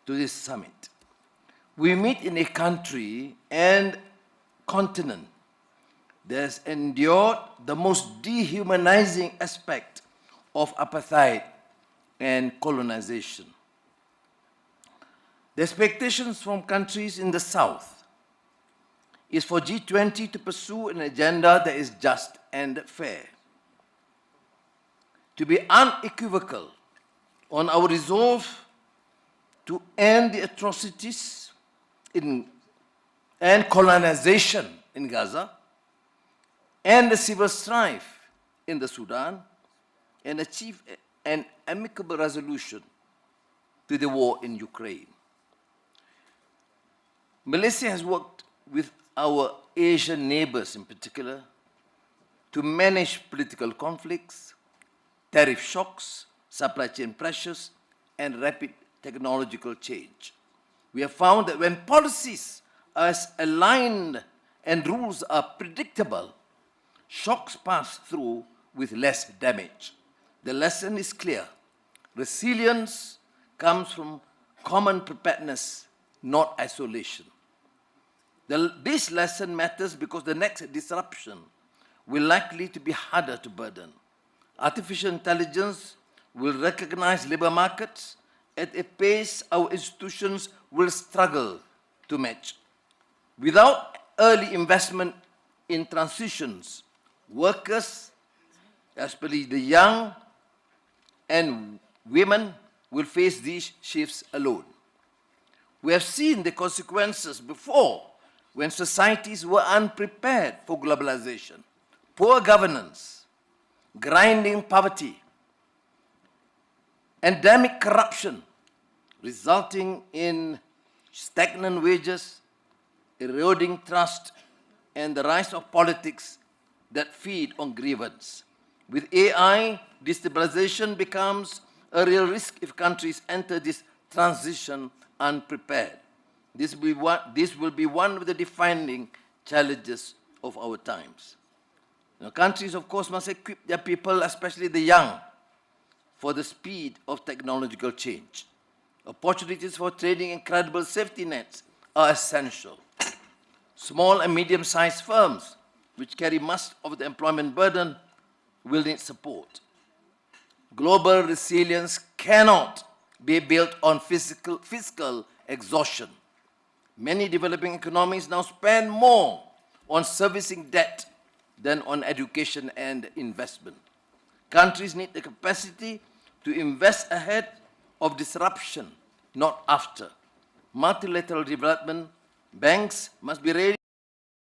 to this summit. We meet in a country and continent that has endured the most dehumanizing aspect of apartheid and colonization. The expectations from countries in the South is for G20 to pursue an agenda that is just and fair, to be unequivocal on our resolve to end the atrocities and colonization in Gaza, and the civil strife in the Sudan, and achieve an amicable resolution to the war in Ukraine. Malaysia has worked with our Asian neighbors in particular to manage political conflicts, tariff shocks, supply chain pressures, and rapid technological change. We have found that when policies are aligned and rules are predictable, shocks pass through with less damage. The lesson is clear. Resilience comes from common preparedness, not isolation. This lesson matters because the next disruption will likely to be harder to burden. Artificial intelligence will recognize labor markets at a pace our institutions will struggle to match. Without early investment in transitions, workers, especially the young and women, will face these shifts alone. We have seen the consequences before when societies were unprepared for globalization. Poor governance, grinding poverty, endemic corruption, resulting in stagnant wages, eroding trust, and the rise of politics that feed on grievance. With AI, destabilization becomes a real risk if countries enter this transition unprepared. This will be one of the defining challenges of our times. Now, countries, of course, must equip their people, especially the young, for the speed of technological change. Opportunities for training and credible safety nets are essential. Small and medium-sized firms, which carry much of the employment burden, will need support. Global resilience cannot be built on fiscal exhaustion. Many developing economies now spend more on servicing debt than on education and investment. Countries need the capacity to invest ahead of disruption, not after. Multilateral development banks must be ready